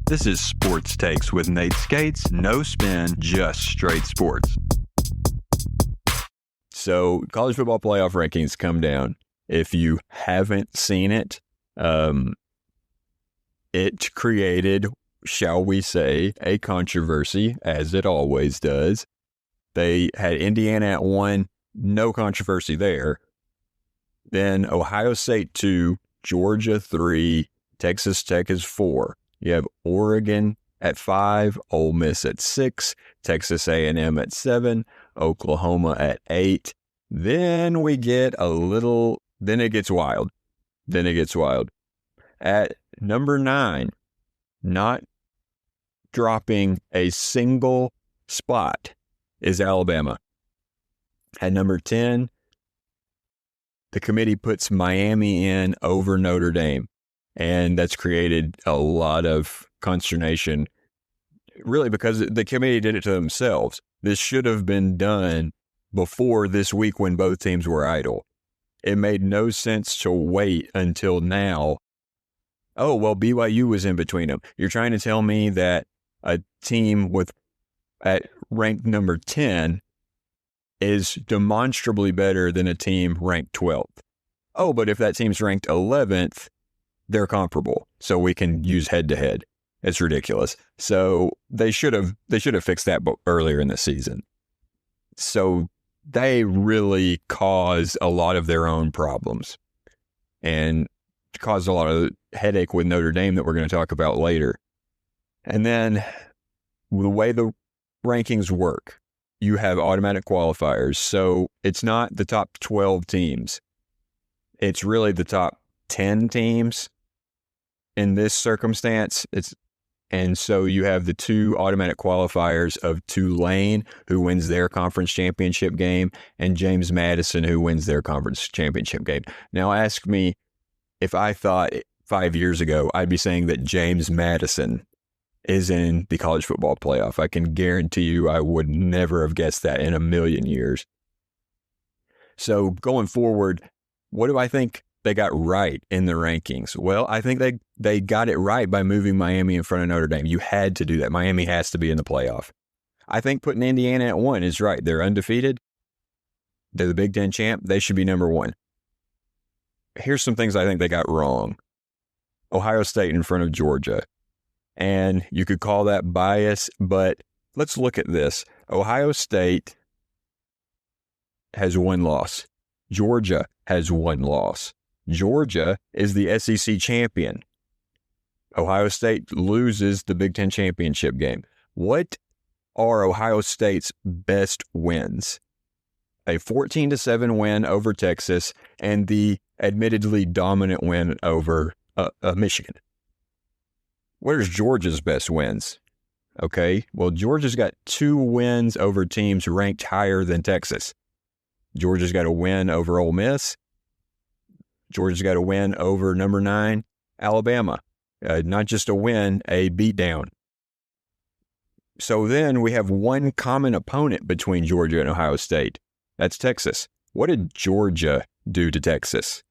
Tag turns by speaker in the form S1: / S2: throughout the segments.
S1: This is Sports Takes with Nate Skates. No spin, just straight sports. So, college football playoff rankings come down. If you haven't seen it, it created, shall we say, a controversy, as it always does. They had Indiana at 1, no controversy there. Then Ohio State 2, Georgia 3, Texas Tech is 4. You have Oregon at 5, Ole Miss at 6, Texas A&M at 7, Oklahoma at 8. Then it gets wild. At number 9, not dropping a single spot, is Alabama. At number 10, the committee puts Miami in over Notre Dame. And that's created a lot of consternation, really, because the committee did it to themselves. This should have been done before this week when both teams were idle. It made no sense to wait until now. Oh, well, BYU was in between them. You're trying to tell me that a team at ranked number 10 is demonstrably better than a team ranked 12th. Oh, but if that team's ranked 11th, they're comparable, so we can use head-to-head. It's ridiculous. So they should have fixed that earlier in the season. So they really caused a lot of their own problems and caused a lot of headache with Notre Dame that we're going to talk about later. And then the way the rankings work, you have automatic qualifiers. So it's not the top 12 teams. It's really the top 10 teams. In this circumstance, and so you have the 2 automatic qualifiers of Tulane, who wins their conference championship game, and James Madison, who wins their conference championship game. Now, ask me if I thought 5 years ago I'd be saying that James Madison is in the college football playoff. I can guarantee you I would never have guessed that in a million years. So going forward, what do I think they got right in the rankings? Well, I think they got it right by moving Miami in front of Notre Dame. You had to do that. Miami has to be in the playoff. I think putting Indiana at 1 is right. They're undefeated. They're the Big Ten champ. They should be number 1. Here's some things I think they got wrong. Ohio State in front of Georgia. And you could call that bias, but let's look at this. Ohio State has 1 loss. Georgia has 1 loss. Georgia is the SEC champion. Ohio State loses the Big Ten championship game. What are Ohio State's best wins? A 14-7 win over Texas and the admittedly dominant win over Michigan. Where's Georgia's best wins? Okay, well, Georgia's got 2 wins over teams ranked higher than Texas. Georgia's got a win over Ole Miss. Georgia's got a win over number 9, Alabama. Not just a win, a beatdown. So then we have 1 common opponent between Georgia and Ohio State. That's Texas. What did Georgia do to Texas?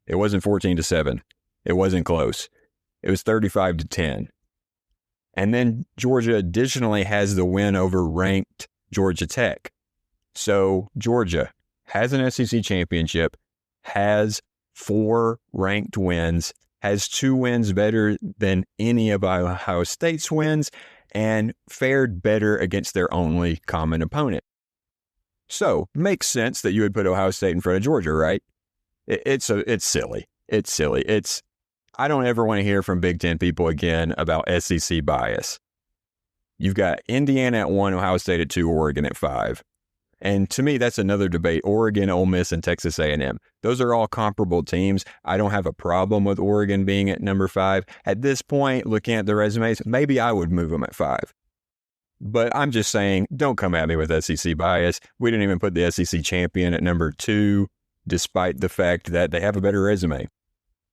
S1: It wasn't 14-7. It wasn't close. It was 35-10. And then Georgia additionally has the win over ranked Georgia Tech. So Georgia has an SEC championship, has 4 ranked wins, has 2 wins better than any of Ohio State's wins, and fared better against their only common opponent. So, makes sense that you would put Ohio State in front of Georgia, right? It's silly. It's silly. I don't ever want to hear from Big Ten people again about SEC bias. You've got Indiana at 1, Ohio State at 2, Oregon at 5. And to me, that's another debate. Oregon, Ole Miss, and Texas A&M. Those are all comparable teams. I don't have a problem with Oregon being at number 5. At this point, looking at the resumes, maybe I would move them at 5. But I'm just saying, don't come at me with SEC bias. We didn't even put the SEC champion at number 2, despite the fact that they have a better resume.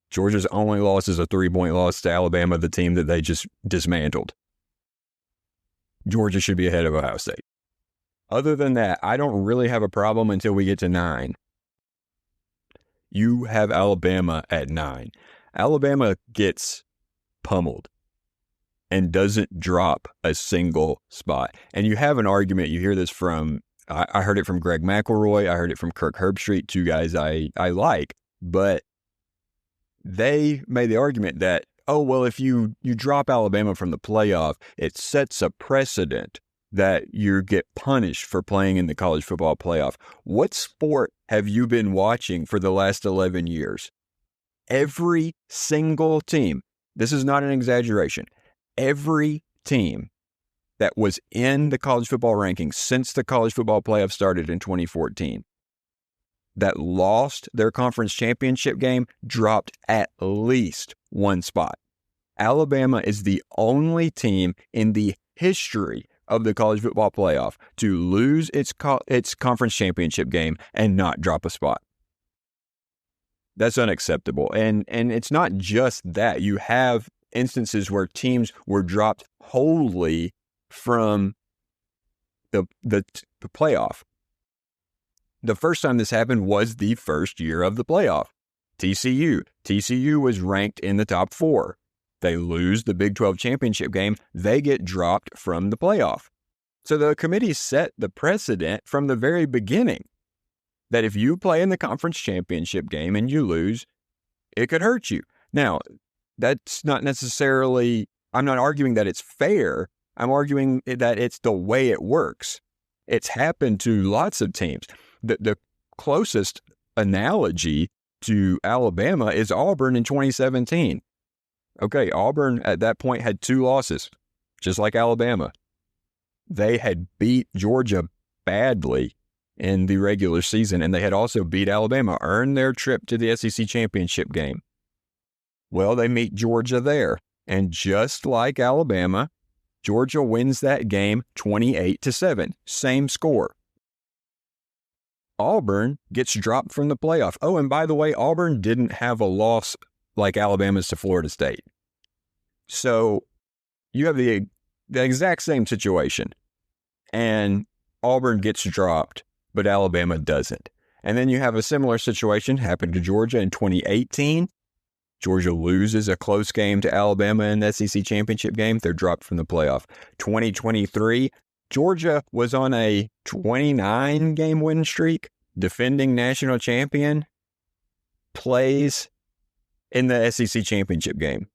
S1: Georgia's only loss is a 3-point loss to Alabama, the team that they just dismantled. Georgia should be ahead of Ohio State. Other than that, I don't really have a problem until we get to 9. You have Alabama at 9. Alabama gets pummeled. and doesn't drop a single spot. And you have an argument. You hear this from, I heard it from Greg McElroy. I heard it from Kirk Herbstreit, two guys I like. But they made the argument that, oh, well, if you drop Alabama from the playoff, it sets a precedent that you get punished for playing in the college football playoff. What sport have you been watching for the last 11 years? Every single team, this is not an exaggeration, every team that was in the college football rankings since the college football playoff started in 2014 that lost their conference championship game dropped at least one spot. Alabama is the only team in the history of the college football playoff to lose its conference championship game and not drop a spot. That's unacceptable. And it's not just that. You have instances where teams were dropped wholly from the playoff. The first time this happened was the first year of the playoff. TCU was ranked in the top 4. They lose the Big 12 championship game. They get dropped from the playoff. So the committee set the precedent from the very beginning that if you play in the conference championship game and you lose, it could hurt you. Now, that's not necessarily, I'm not arguing that it's fair. I'm arguing that it's the way it works. It's happened to lots of teams. The closest analogy to Alabama is Auburn in 2017. Okay, Auburn at that point had 2 losses, just like Alabama. They had beat Georgia badly in the regular season, and they had also beat Alabama, earned their trip to the SEC championship game. Well, they meet Georgia there, and just like Alabama, Georgia wins that game 28-7, same score. Auburn gets dropped from the playoff. Oh, and by the way, Auburn didn't have a loss like Alabama's to Florida State. So you have the exact same situation, and Auburn gets dropped, but Alabama doesn't. And then you have a similar situation happen to Georgia in 2018. Georgia loses a close game to Alabama in the SEC championship game. They're dropped from the playoff. 2023, Georgia was on a 29-game win streak, defending national champion, plays in the SEC championship game,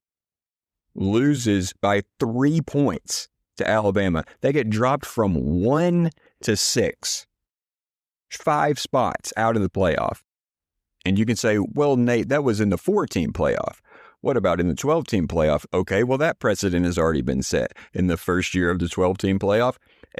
S1: loses by 3 points to Alabama. They get dropped from 1 to 6, 5 spots out of the playoff. And you can say, well, Nate, that was in the 4-team playoff. What about in the 12-team playoff? Okay, well, that precedent has already been set. In the first year of the 12-team playoff,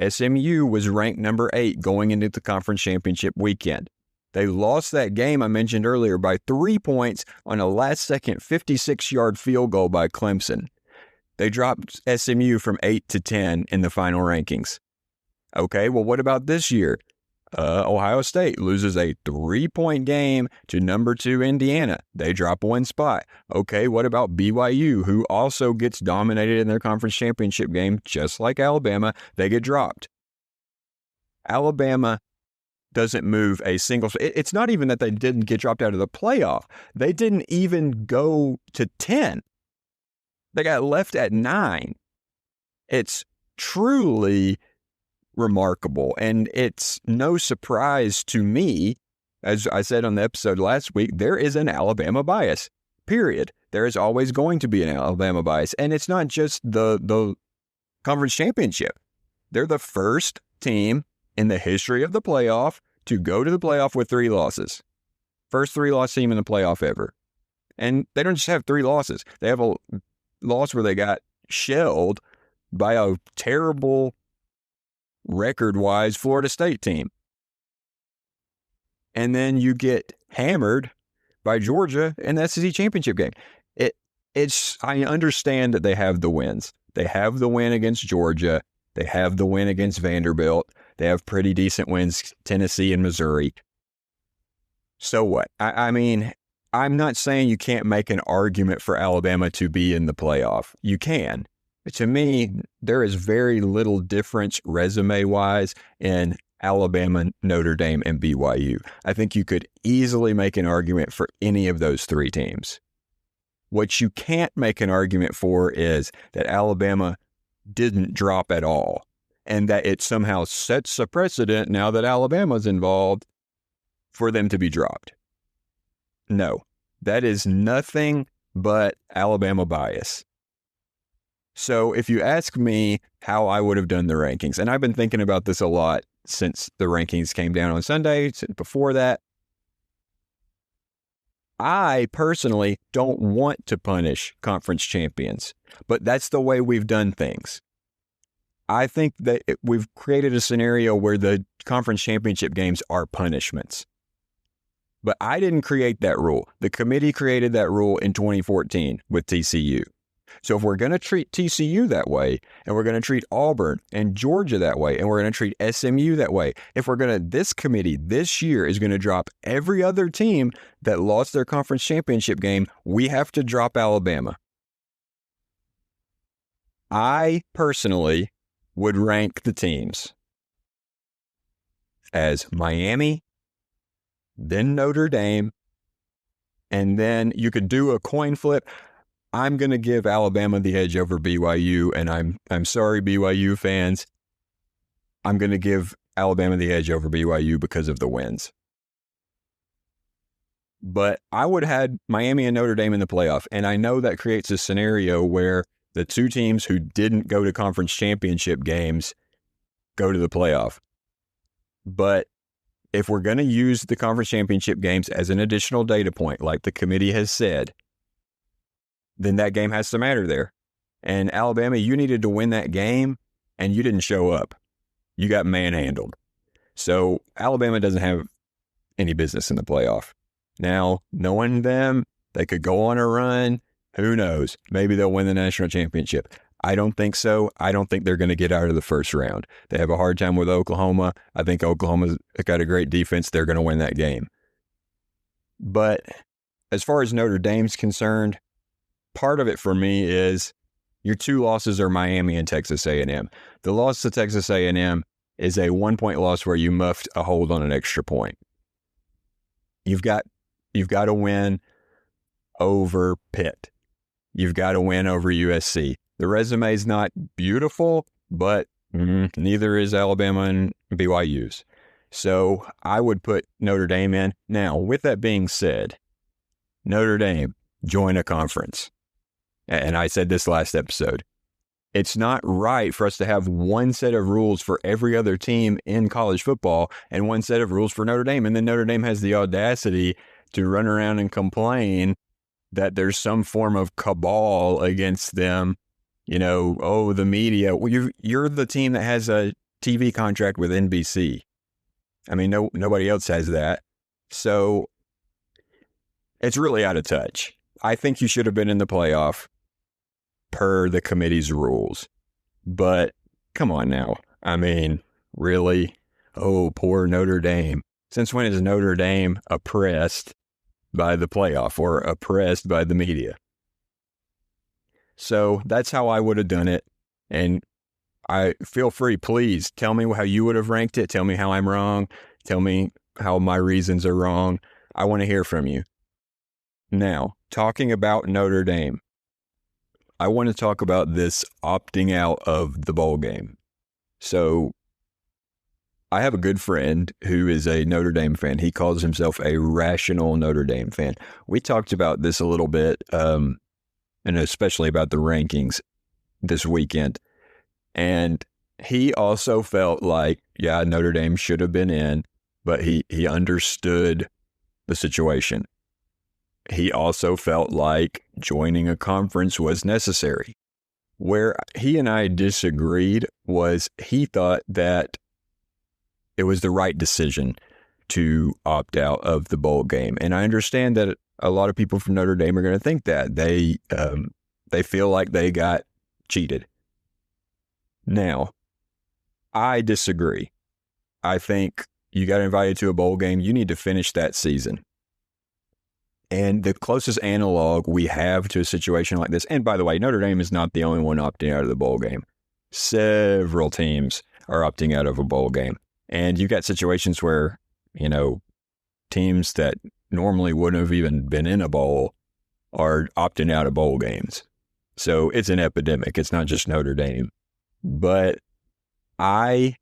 S1: SMU was ranked number 8 going into the conference championship weekend. They lost that game I mentioned earlier by 3 points on a last-second 56-yard field goal by Clemson. They dropped SMU from 8 to 10 in the final rankings. Okay, well, what about this year? Ohio State loses a 3-point game to number 2 Indiana. They drop 1 spot. Okay, what about BYU, who also gets dominated in their conference championship game, just like Alabama? They get dropped. Alabama doesn't move a single. It's not even that they didn't get dropped out of the playoff. They didn't even go to 10. They got left at 9. It's truly remarkable, and it's no surprise to me, as I said on the episode last week, there is an Alabama bias, period. There is always going to be an Alabama bias, and it's not just the conference championship. They're the first team in the history of the playoff to go to the playoff with 3 losses. First 3-loss team in the playoff ever. And they don't just have 3 losses. They have a loss where they got shelled by a terrible record-wise Florida State team. And then you get hammered by Georgia in the SEC championship game. I understand that they have the wins. They have the win against Georgia. They have the win against Vanderbilt. They have pretty decent wins, Tennessee and Missouri. So what? I mean, I'm not saying you can't make an argument for Alabama to be in the playoff. You can. To me, there is very little difference resume-wise in Alabama, Notre Dame, and BYU. I think you could easily make an argument for any of those 3 teams. What you can't make an argument for is that Alabama didn't drop at all and that it somehow sets a precedent now that Alabama's involved for them to be dropped. No, that is nothing but Alabama bias. So if you ask me how I would have done the rankings, and I've been thinking about this a lot since the rankings came down on Sunday, before that, I personally don't want to punish conference champions, but that's the way we've done things. I think that we've created a scenario where the conference championship games are punishments. But I didn't create that rule. The committee created that rule in 2014 with TCU. So if we're going to treat TCU that way, and we're going to treat Auburn and Georgia that way, and we're going to treat SMU that way, this committee this year is going to drop every other team that lost their conference championship game, we have to drop Alabama. I personally would rank the teams as Miami, then Notre Dame, and then you could do a coin flip. I'm going to give Alabama the edge over BYU, and I'm sorry, BYU fans. I'm going to give Alabama the edge over BYU because of the wins. But I would have had Miami and Notre Dame in the playoff, and I know that creates a scenario where the two teams who didn't go to conference championship games go to the playoff. But if we're going to use the conference championship games as an additional data point, like the committee has said, then that game has to matter there. And Alabama, you needed to win that game, and you didn't show up. You got manhandled. So Alabama doesn't have any business in the playoff. Now, knowing them, they could go on a run. Who knows? Maybe they'll win the national championship. I don't think so. I don't think they're going to get out of the first round. They have a hard time with Oklahoma. I think Oklahoma's got a great defense. They're going to win that game. But as far as Notre Dame's concerned, part of it for me is your two losses are Miami and Texas A&M. The loss to Texas A&M is a 1-point loss where you muffed a hold on an extra point. You've got to win over Pitt. You've got to win over USC. The resume is not beautiful, but neither is Alabama and BYU's. So I would put Notre Dame in. Now, with that being said, Notre Dame, join a conference. And I said this last episode. It's not right for us to have one set of rules for every other team in college football and one set of rules for Notre Dame. And then Notre Dame has the audacity to run around and complain that there's some form of cabal against them. The media. Well, you're the team that has a TV contract with NBC. I mean, nobody else has that. So it's really out of touch. I think you should have been in the playoff per the committee's rules. But come on now. I mean, really? Oh, poor Notre Dame. Since when is Notre Dame oppressed by the playoff or oppressed by the media? So that's how I would have done it. And I feel free, please tell me how you would have ranked it. Tell me how I'm wrong. Tell me how my reasons are wrong. I want to hear from you. Now, talking about Notre Dame, I want to talk about this opting out of the bowl game. So I have a good friend who is a Notre Dame fan. He calls himself a rational Notre Dame fan. We talked about this a little bit, and especially about the rankings this weekend. And he also felt like, yeah, Notre Dame should have been in, but he understood the situation. He also felt like joining a conference was necessary. Where he and I disagreed was he thought that it was the right decision to opt out of the bowl game. And I understand that a lot of people from Notre Dame are going to think that. They feel like they got cheated. Now, I disagree. I think you got invited to a bowl game. You need to finish that season. And the closest analog we have to a situation like this, and by the way, Notre Dame is not the only one opting out of the bowl game. Several teams are opting out of a bowl game. And you've got situations where, teams that normally wouldn't have even been in a bowl are opting out of bowl games. So it's an epidemic. It's not just Notre Dame. But I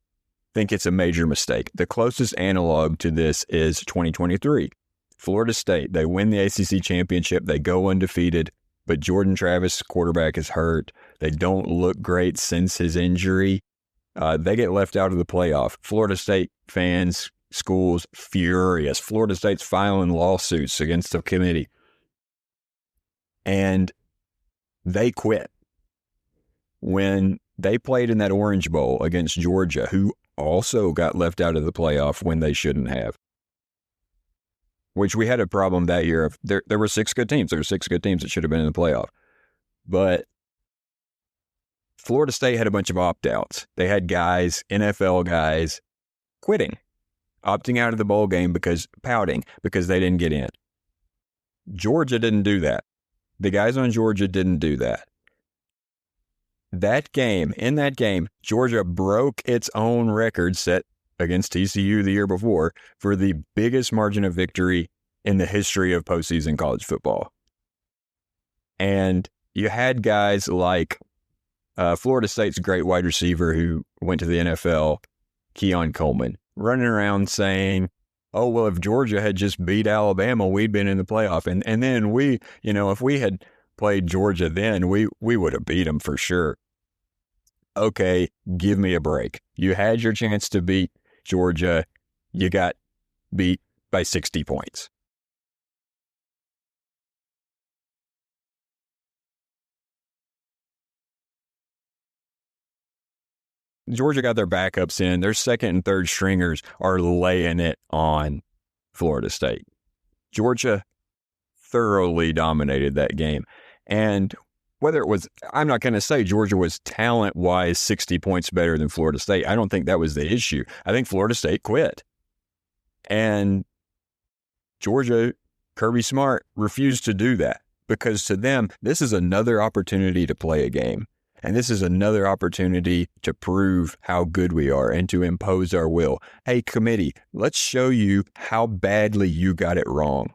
S1: think it's a major mistake. The closest analog to this is 2023. Florida State, they win the ACC championship. They go undefeated, but Jordan Travis, quarterback, is hurt. They don't look great since his injury. They get left out of the playoff. Florida State fans, schools, furious. Florida State's filing lawsuits against the committee. And they quit. When they played in that Orange Bowl against Georgia, who also got left out of the playoff when they shouldn't have, which we had a problem that year. There were 6 good teams. There were 6 good teams that should have been in the playoff. But Florida State had a bunch of opt-outs. They had guys, NFL guys, quitting, opting out of the bowl game pouting because they didn't get in. Georgia didn't do that. The guys on Georgia didn't do that. In that game, Georgia broke its own record set against TCU the year before for the biggest margin of victory in the history of postseason college football. And you had guys like Florida State's great wide receiver who went to the NFL, Keon Coleman, running around saying, oh, well, if Georgia had just beat Alabama, we'd been in the playoff. And then we, if we had played Georgia then, we would have beat them for sure. Okay, give me a break. You had your chance to beat Georgia. You got beat by 60 points. Georgia got their backups in. Their second and third stringers are laying it on Florida State. Georgia thoroughly dominated that game. And whether it was, I'm not going to say Georgia was talent-wise 60 points better than Florida State. I don't think that was the issue. I think Florida State quit. And Georgia, Kirby Smart, refused to do that because to them, this is another opportunity to play a game. And this is another opportunity to prove how good we are and to impose our will. Hey, committee, let's show you how badly you got it wrong.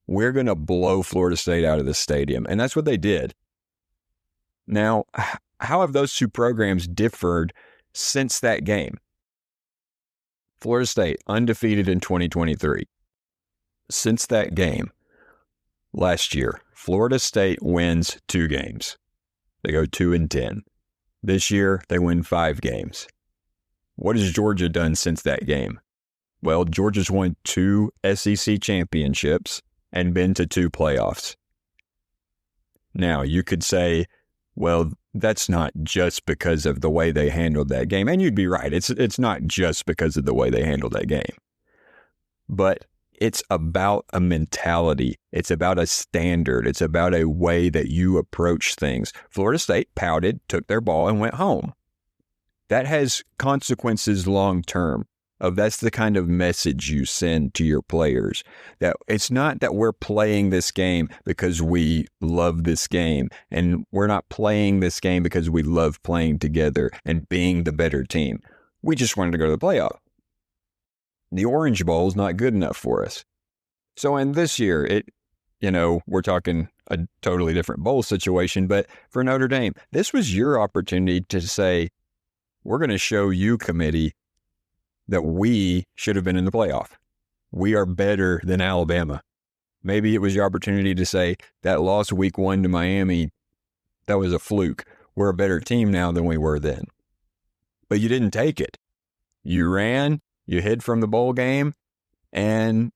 S1: We're going to blow Florida State out of the stadium. And that's what they did. Now, how have those two programs differed since that game? Florida State, undefeated in 2023. Since that game, last year, Florida State wins 2 games. They go 2-10. This year, they win 5 games. What has Georgia done since that game? Well, Georgia's won 2 SEC championships and been to 2 playoffs. Now, you could say, well, that's not just because of the way they handled that game. And you'd be right. It's not just because of the way they handled that game. But it's about a mentality. It's about a standard. It's about a way that you approach things. Florida State pouted, took their ball, and went home. That has consequences long term. That's the kind of message you send to your players. That it's not that we're playing this game because we love this game, and we're not playing this game because we love playing together and being the better team. We just wanted to go to the playoff. The Orange Bowl is not good enough for us. So in this year, we're talking a totally different bowl situation, but for Notre Dame, this was your opportunity to say, we're going to show you, committee, that we should have been in the playoff. We are better than Alabama. Maybe it was your opportunity to say that loss week 1 to Miami, that was a fluke. We're a better team now than we were then. But you didn't take it. You ran. You hid from the bowl game, and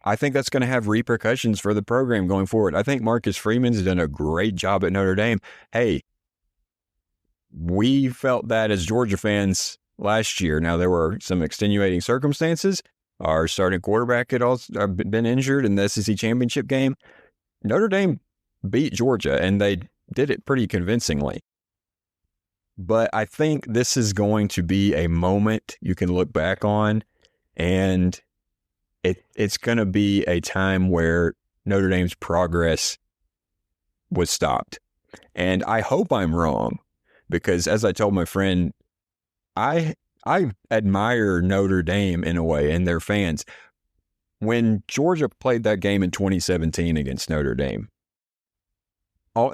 S1: I think that's going to have repercussions for the program going forward. I think Marcus Freeman's done a great job at Notre Dame. Hey, we felt that as Georgia fans last year. Now, there were some extenuating circumstances. Our starting quarterback had also been injured in the SEC championship game. Notre Dame beat Georgia, and they did it pretty convincingly. But I think this is going to be a moment you can look back on, and it's going to be a time where Notre Dame's progress was stopped. And I hope I'm wrong, because as I told my friend, I admire Notre Dame in a way and their fans. when Georgia played that game in 2017 against Notre Dame,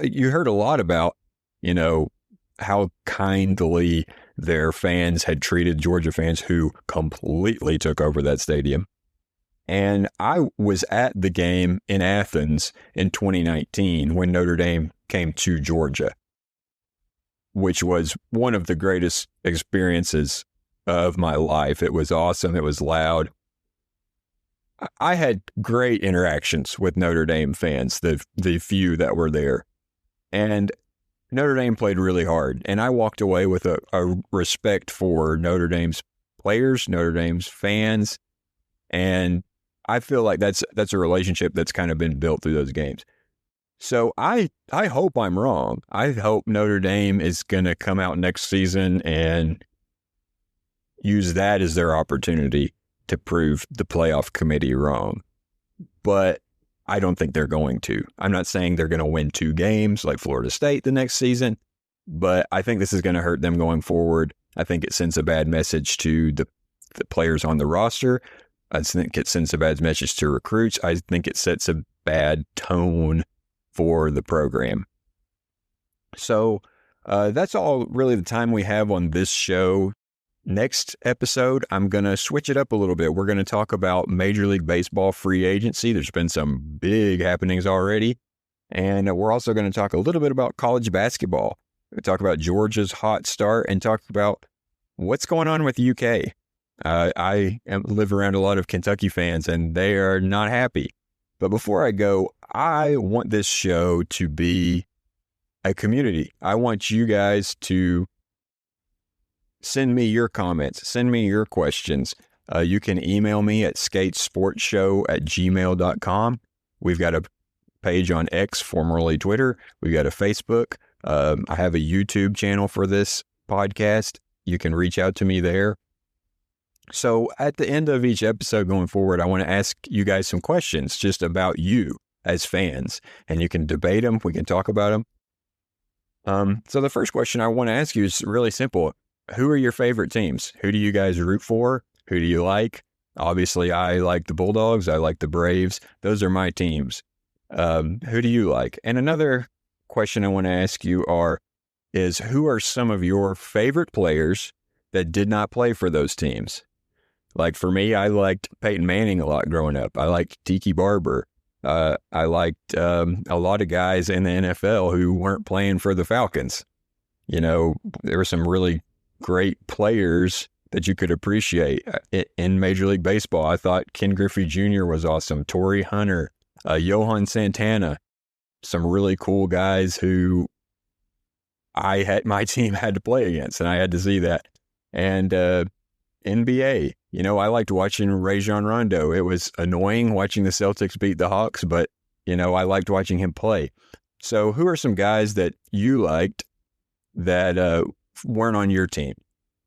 S1: you heard a lot about, how kindly their fans had treated Georgia fans who completely took over that stadium. And I was at the game in Athens in 2019 when Notre Dame came to Georgia, which was one of the greatest experiences of my life. It was awesome. It was loud. I had great interactions with Notre Dame fans, the few that were there. And Notre Dame played really hard. And I walked away with a respect for Notre Dame's players, Notre Dame's fans. And I feel like that's a relationship that's kind of been built through those games. So I hope I'm wrong. I hope Notre Dame is going to come out next season and use that as their opportunity to prove the playoff committee wrong. But I don't think they're going to. I'm not saying they're going to win 2 games like Florida State the next season, but I think this is going to hurt them going forward. I think it sends a bad message to the players on the roster. I think it sends a bad message to recruits. I think it sets a bad tone for the program. So that's all really the time we have on this show. Next episode, I'm going to switch it up a little bit. We're going to talk about Major League Baseball free agency. There's been some big happenings already. And we're also going to talk a little bit about college basketball. We'll talk about Georgia's hot start and talk about what's going on with UK. I live around a lot of Kentucky fans, and they are not happy. But before I go, I want this show to be a community. I want you guys to send me your comments, send me your questions. You can email me at skatesportshow@gmail.com. We've got a page on X, formerly Twitter. We've got a Facebook. I have a YouTube channel for this podcast. You can reach out to me there. So at the end of each episode going forward, I want to ask you guys some questions just about you as fans, and you can debate them. We can talk about them. So the first question I want to ask you is really simple. Who are your favorite teams? Who do you guys root for? Who do you like? Obviously, I like the Bulldogs. I like the Braves. Those are my teams. Who do you like? And another question I want to ask you is who are some of your favorite players that did not play for those teams? Like for me, I liked Peyton Manning a lot growing up. I liked Tiki Barber. I liked a lot of guys in the NFL who weren't playing for the Falcons. There were some really great players that you could appreciate in Major League Baseball. I thought Ken Griffey Jr. was awesome. Torrey Hunter, Johan Santana, some really cool guys who my team had to play against, and I had to see that. And NBA, I liked watching Rajon Rondo. It was annoying watching the Celtics beat the Hawks, but, I liked watching him play. So who are some guys that you liked that weren't on your team?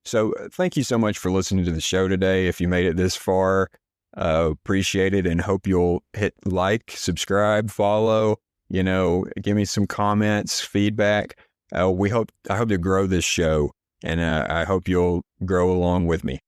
S1: So thank you so much for listening to the show today. If you made it this far, appreciate it, and hope you'll hit like, subscribe, follow, give me some comments, feedback. I hope to grow this show, and I hope you'll grow along with me.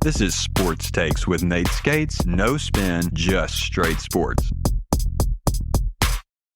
S1: This is Sports Takes with Nate Skates. No spin, just straight sports.